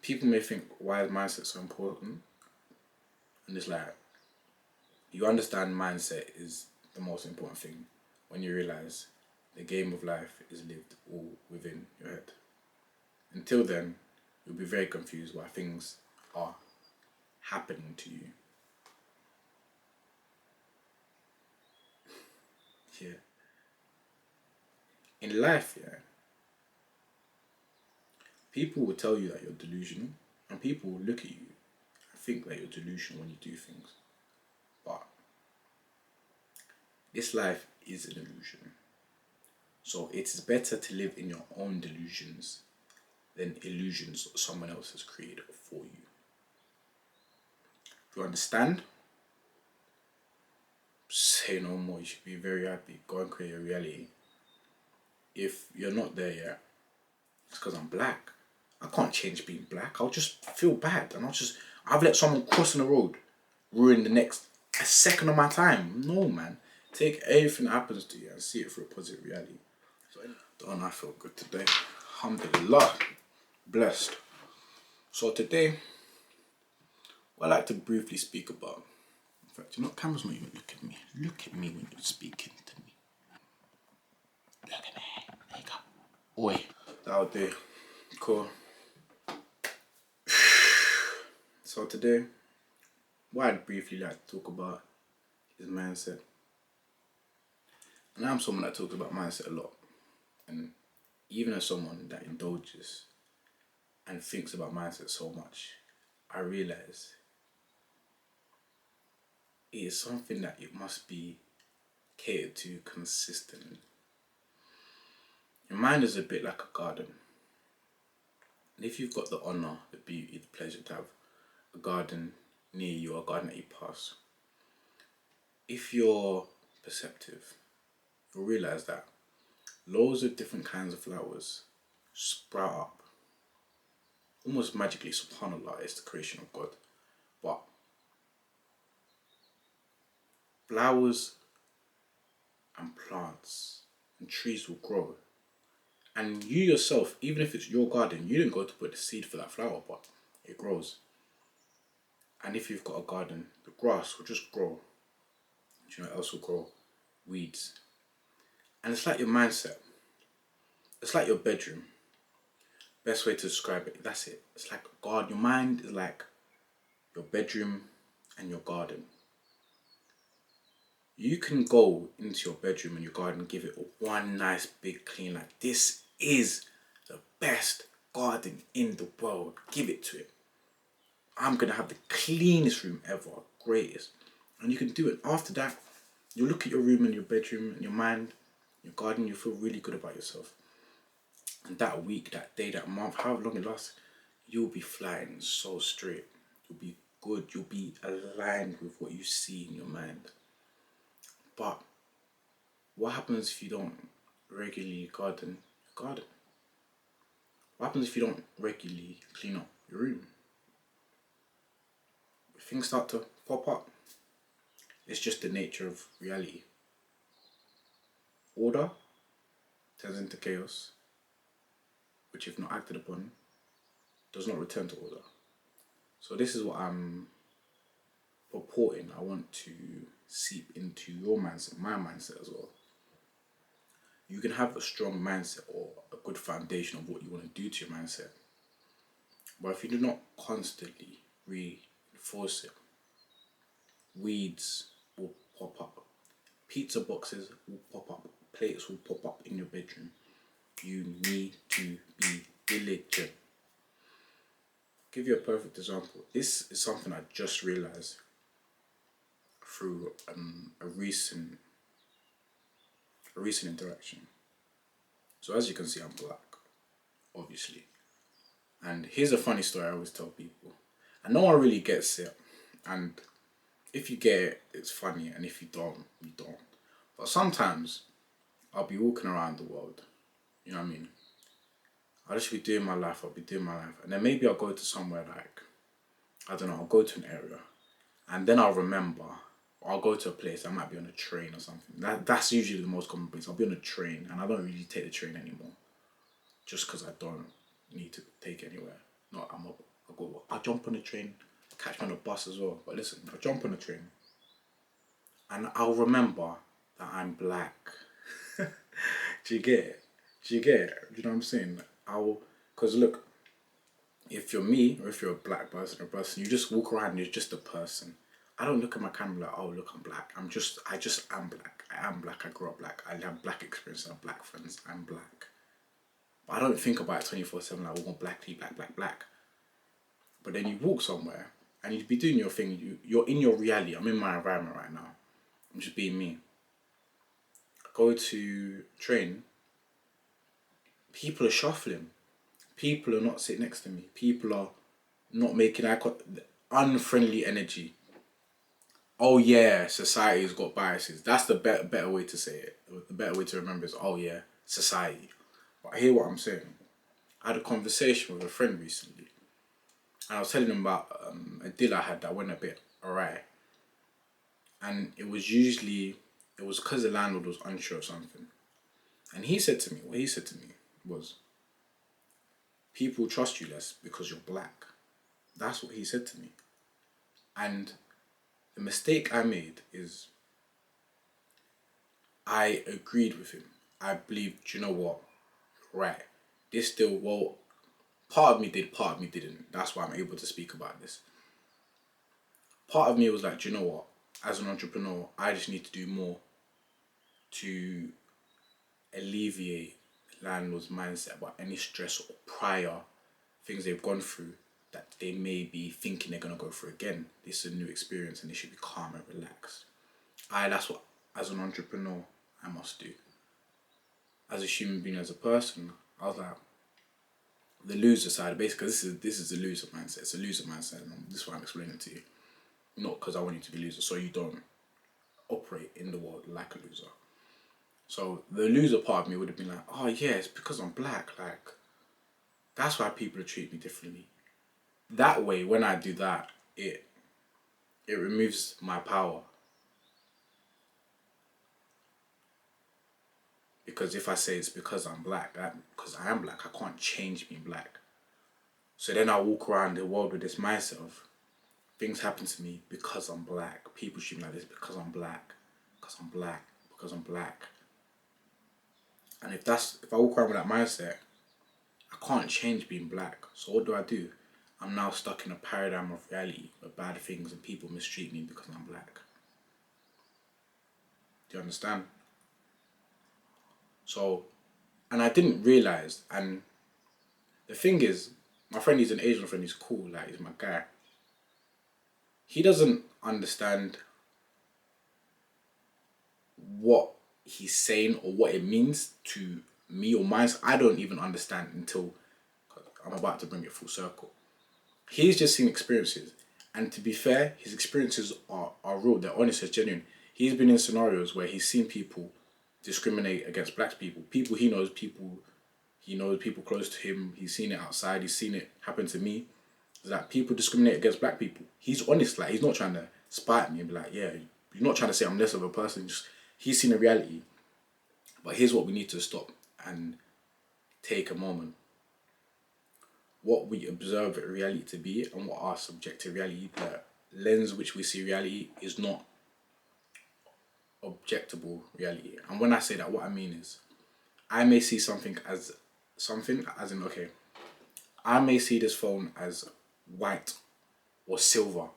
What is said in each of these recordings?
people may think, why is mindset so important? And it's like, you understand mindset is the most important thing when you realize the game of life is lived all within your head. Until then, you'll be very confused why things are happening to you. Yeah. In life, yeah, people will tell you that you're delusional, and people will look at you and think that you're delusional when you do things. But this life is an illusion. So it's better to live in your own delusions than illusions someone else has created for you. If you understand, say no more. You should be very happy. Go and create a reality. If you're not there yet, it's because I'm black. I can't change being black. I'll just feel bad, and I've let someone cross on the road ruin the next a second of my time. No, man. Take everything that happens to you and see it through a positive reality. So, don't I feel good today? Alhamdulillah. Blessed. So today, what I like to briefly speak about. In fact, camera's not even look at me. Look at me when you're speaking to me. Look at me. There you go. Oi. That'll do. Cool. So today, what I'd briefly like to talk about is mindset. And I'm someone that talks about mindset a lot. And even as someone that indulges and thinks about mindset so much, I realize it is something that it must be catered to consistently. Your mind is a bit like a garden. And if you've got the honour, the beauty, the pleasure to have a garden near you, a garden that you pass, if you're perceptive, you'll realise that loads of different kinds of flowers sprout up. Almost magically, subhanAllah, it's the creation of God. But flowers and plants and trees will grow. And you yourself, even if it's your garden, you didn't go to put the seed for that flower, but it grows. And if you've got a garden, the grass will just grow. Do you know what else will grow? Weeds. And it's like your mindset. It's like your bedroom. Best way to describe it, that's it. It's like God. Your mind is like your bedroom and your garden. You can go into your bedroom and your garden, give it one nice big clean, like this is the best garden in the world. Give it to it. I'm going to have the cleanest room ever, greatest. And you can do it. After that, you look at your room and your bedroom and your mind, your garden, you feel really good about yourself. And that week, that day, that month, however long it lasts, you'll be flying so straight. You'll be good. You'll be aligned with what you see in your mind. But what happens if you don't regularly garden your garden? What happens if you don't regularly clean up your room? If things start to pop up, it's just the nature of reality. Order turns into chaos, which if not acted upon, does not return to order. So this is what I'm purporting. I want to seep into your mindset, my mindset as well. You can have a strong mindset or a good foundation of what you want to do to your mindset. But if you do not constantly reinforce it, weeds will pop up. Pizza boxes will pop up. Plates will pop up in your bedroom. You need to be diligent. I'll give you a perfect example. This is something I just realised through a recent interaction. So as you can see, I'm black, obviously. And here's a funny story I always tell people. And no one really gets it. And if you get it, it's funny. And if you don't, you don't. But sometimes I'll be walking around the world. You know what I mean? I'll just be doing my life. And then maybe I'll go to somewhere like, I don't know, I'll go to an area. And then I'll remember, or I'll go to a place, I might be on a train or something. That's usually the most common place. I'll be on a train and I don't really take the train anymore. Just because I don't need to take it anywhere. No, jump on the train, catch me on the bus as well. But listen, I'll jump on the train and I'll remember that I'm black. Do you get it? Do you get it? Do you know what I'm saying? Because look, if you're me or if you're a black person or a person, you just walk around and you're just a person. I don't look at my camera like, oh look, I'm black. I just am black. I am black. I grew up black. I have black experience. I have black friends. I'm black. But I don't think about it 24/7 like, we want black people, black, black, black. But then you walk somewhere and you'd be doing your thing. You're in your reality. I'm in my environment right now. I'm just being me. I go to train. People are shuffling. People are not sitting next to me. People are not making eye contact. Unfriendly energy. Oh yeah, society's got biases. That's the better way to say it. The better way to remember is, oh yeah, society. But I hear what I'm saying. I had a conversation with a friend recently, and I was telling him about a deal I had that went a bit awry. And it was because the landlord was unsure of something. And what he said to me was, people trust you less because you're black. That's what he said to me. And the mistake I made is I agreed with him. I believed, do you know what? Right. This still, well, part of me did, part of me didn't. That's why I'm able to speak about this. Part of me was like, do you know what? As an entrepreneur, I just need to do more to alleviate landlord's mindset about any stress or prior things they've gone through that they may be thinking they're going to go through again. This is a new experience and they should be calm and relaxed. That's what, as an entrepreneur, I must do. As a human being, as a person, I was like, the loser side, basically, this is the loser mindset. It's a loser mindset, and this is why I'm explaining it to you. Not because I want you to be a loser, so you don't operate in the world like a loser. So the loser part of me would have been like, oh yeah, it's because I'm black. Like, that's why people treat me differently. That way, when I do that, it removes my power. Because if I say it's because I'm black, because I am black, I can't change being black. So then I walk around the world with this mindset of things happen to me because I'm black. People treat me like this because I'm black. Because I'm black. Because I'm black. And if I walk around with that mindset, I can't change being black. So what do? I'm now stuck in a paradigm of reality where bad things and people mistreat me because I'm black. Do you understand? So, and I didn't realise, and the thing is, my friend, he's an Asian friend, he's cool, like, he's my guy. He doesn't understand what he's saying or what it means to me or mine. I don't even understand until I'm about to bring it full circle. He's just seen experiences. And to be fair, his experiences are real, they're honest, they're genuine. He's been in scenarios where he's seen people discriminate against black people. People he knows people close to him, he's seen it outside, he's seen it happen to me. It's like people discriminate against black people. He's honest, like he's not trying to spite me and be like, yeah, you're not trying to say I'm less of a person, just he's seen a reality. But here's what we need to stop and take a moment. What we observe reality to be and what our subjective reality, the lens which we see reality, is not objectable reality. And when I say that, what I mean is, I may see something as in, okay, I may see this phone as white or silver.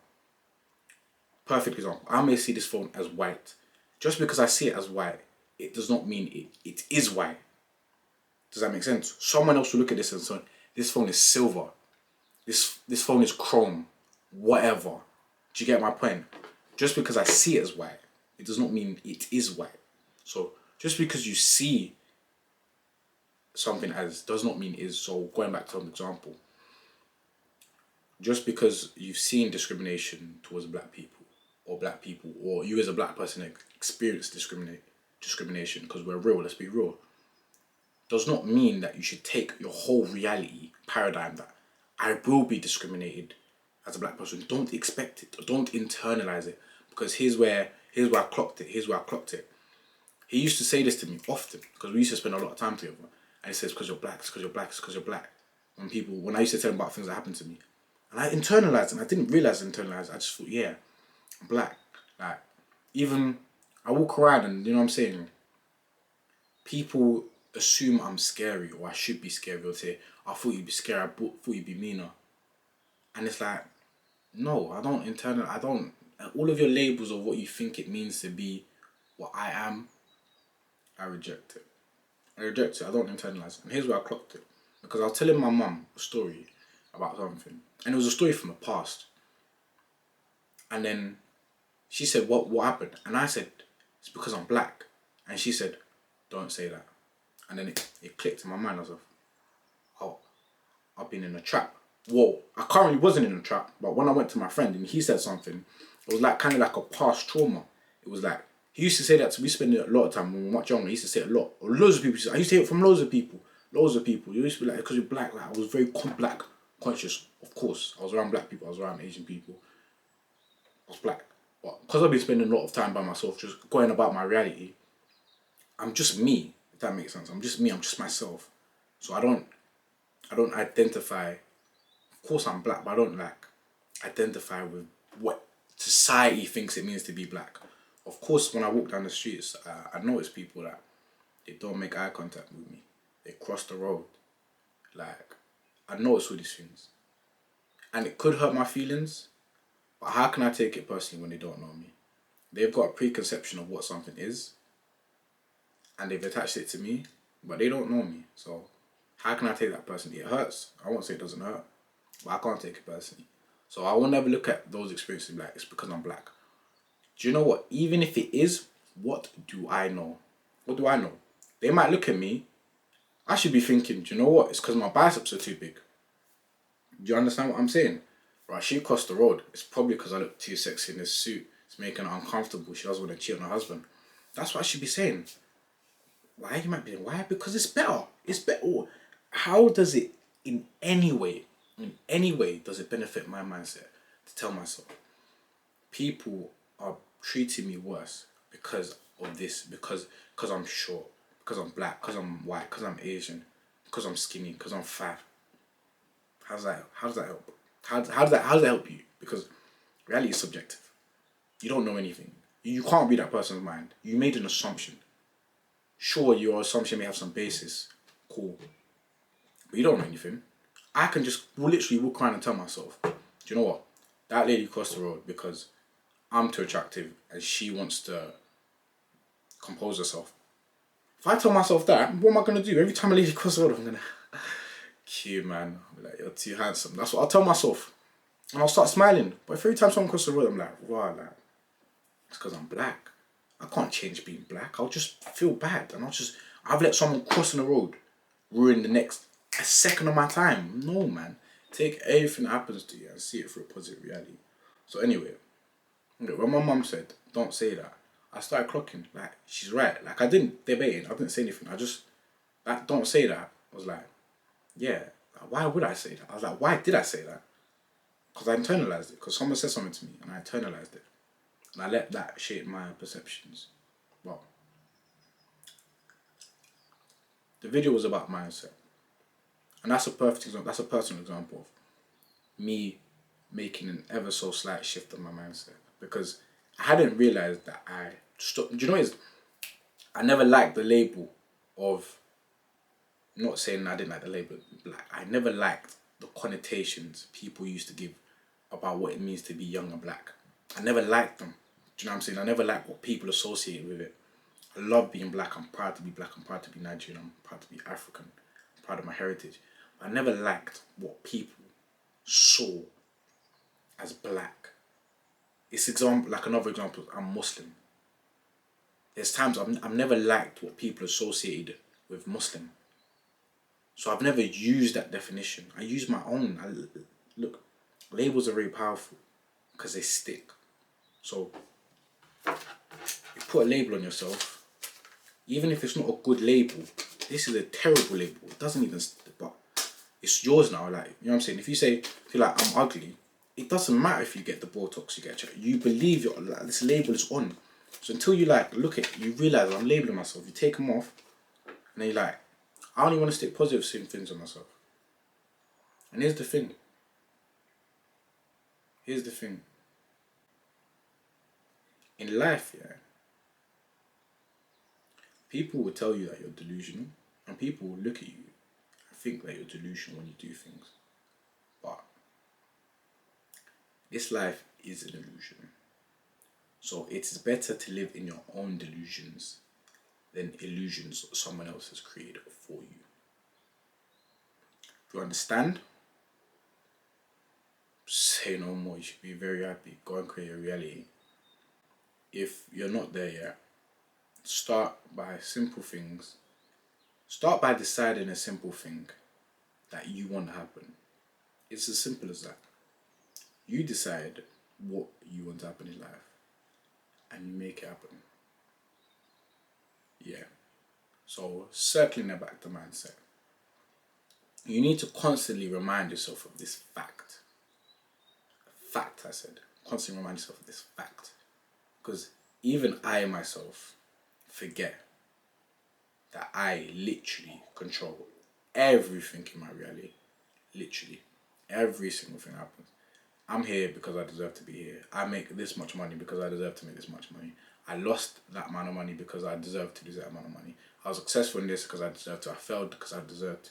Perfect example. I may see this phone as white. Just because I see it as white, it does not mean it is white. Does that make sense? Someone else will look at this and say, this phone is silver. This phone is chrome. Whatever. Do you get my point? Just because I see it as white, it does not mean it is white. So just because you see something as does not mean is. So going back to an example, just because you've seen discrimination towards black people, or you as a black person experience discrimination, because we're real, let's be real, does not mean that you should take your whole reality paradigm that I will be discriminated as a black person. Don't expect it, or don't internalize it, because here's where I clocked it. He used to say this to me often, because we used to spend a lot of time together, and he says, because you're black, it's because you're black, it's because you're black. When I used to tell him about things that happened to me, And I internalized, and I didn't realize I internalized. I just thought, yeah, I'm black. Like, even I walk around and, you know what I'm saying, people assume I'm scary or I should be scary or say, I thought you'd be scary, thought you'd be meaner. And it's like, no, I don't, all of your labels of what you think it means to be what I am, I reject it. I reject it, I don't internalize it. And here's where I clocked it. Because I was telling my mum a story about something. And it was a story from the past. And then she said, what happened? And I said, it's because I'm black. And she said, don't say that. And then it clicked in my mind. I was like, oh, I've been in a trap. Whoa, I currently wasn't in a trap, but when I went to my friend and he said something, it was like kind of like a past trauma. It was like, he used to say that, we spend a lot of time when we were much younger, he used to say it a lot. Or loads of people, I used to hear it from loads of people. Loads of people. You used to be like, because you're black, like I was very black conscious, of course. I was around black people, I was around Asian people. I was black. But because I've been spending a lot of time by myself, just going about my reality, I'm just me, if that makes sense. I'm just me, I'm just myself. So I don't identify, of course I'm black, but I don't like identify with what society thinks it means to be black. Of course, when I walk down the streets, I notice people that they don't make eye contact with me. They cross the road. Like, I notice all these things. And it could hurt my feelings, but how can I take it personally when they don't know me? They've got a preconception of what something is, and they've attached it to me, but they don't know me. So how can I take that personally? It hurts. I won't say it doesn't hurt, but I can't take it personally. So I will never look at those experiences like it's because I'm black. Do you know what? Even if it is, what do I know? What do I know? They might look at me. I should be thinking, do you know what? It's because my biceps are too big. Do you understand what I'm saying? Right, she crossed the road. It's probably because I look too sexy in this suit. It's making her uncomfortable. She doesn't want to cheat on her husband. That's what I should be saying. Why? You might be saying, why? Because it's better. It's better. How does it, in any way, does it benefit my mindset to tell myself, people are treating me worse because of this, because I'm short, because I'm black, because I'm white, because I'm Asian, because I'm skinny, because I'm fat. How does that help? How does that help you? Because reality is subjective. You don't know anything. You can't read that person's mind. You made an assumption. Sure, your assumption may have some basis. Cool. But you don't know anything. I can just literally walk around and tell myself, do you know what? That lady crossed the road because I'm too attractive and she wants to compose herself. If I tell myself that, what am I going to do? Every time a lady crosses the road, I'm going to, cute man. I'll be like, you're too handsome. That's what I'll tell myself. And I'll start smiling. But if every time someone crosses the road, I'm like, wow, like, it's because I'm black. I can't change being black. I'll just feel bad. And I've let someone crossing the road ruin the next a second of my time. No, man. Take everything that happens to you and see it through a positive reality. So anyway, when my mum said, don't say that, I started clocking. Like, she's right. Like, I didn't debate it. I didn't say anything. I just, that don't say that. I was like, yeah, why would I say that? I was like, why did I say that? Because I internalized it. Because someone said something to me and I internalized it. And I let that shape my perceptions. Well, the video was about mindset. And that's a perfect example. That's a personal example of me making an ever so slight shift in my mindset. Because I hadn't realized that I stopped. Do you know what it is? I never liked the label of, not saying I didn't like the label black. I never liked the connotations people used to give about what it means to be young and black. I never liked them. Do you know what I'm saying? I never liked what people associate with it. I love being black. I'm proud to be black. I'm proud to be Nigerian. I'm proud to be African. I'm proud of my heritage. I never liked what people saw as black. It's like another example. I'm Muslim. There's times I've never liked what people associated with Muslim. So I've never used that definition. I use my own. Look, labels are very powerful because they stick. So you put a label on yourself, even if it's not a good label, this is a terrible label. It doesn't even, but it's yours now. Like, you know what I'm saying? If you say, feel like I'm ugly, it doesn't matter if you get the Botox, you get checked. You believe like, this label is on. So until you like look at it, you realize I'm labeling myself. You take them off, and then you're like, I only want to stick positive things on myself. And here's the thing. Here's the thing. In life, yeah, people will tell you that you're delusional, and people will look at you and think that you're delusional when you do things. But this life is an illusion. So it's better to live in your own delusions than illusions someone else has created for you. If you understand, say no more. You should be very happy. Go and create a reality. If you're not there yet, start by simple things. Start by deciding a simple thing that you want to happen. It's as simple as that. You decide what you want to happen in life and you make it happen. Yeah. So, circling back to mindset, you need to constantly remind yourself of this fact. Fact, I said. Constantly remind yourself of this fact. Because even I myself forget that I literally control everything in my reality. Literally. Every single thing happens. I'm here because I deserve to be here. I make this much money because I deserve to make this much money. I lost that amount of money because I deserve to lose that amount of money. I was successful in this because I deserve to. I failed because I deserved to.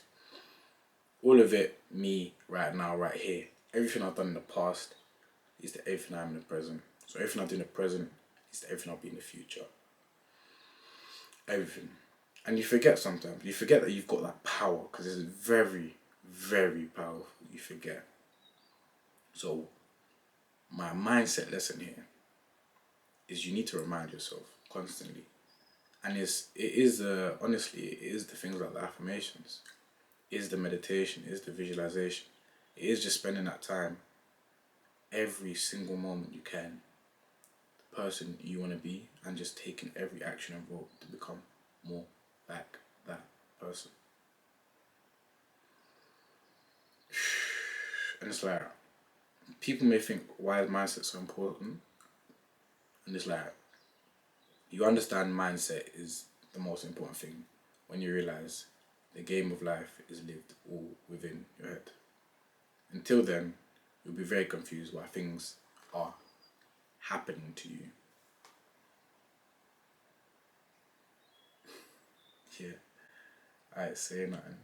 All of it, me, right now, right here. Everything I've done in the past is to everything I'm in the present. So everything I do in the present is to everything I'll be in the future. Everything. And you forget sometimes. You forget that you've got that power because it's very, very powerful. You forget. So my mindset lesson here is you need to remind yourself constantly. And honestly, it is the things like the affirmations, it is the meditation, it is the visualization, it is just spending that time every single moment you can, the person you want to be, and just taking every action involved to become more like that person. And it's like, people may think, why is mindset so important? And it's like, you understand mindset is the most important thing when you realize the game of life is lived all within your head. Until then, you'll be very confused why things are happening to you. Yeah, I say nothing.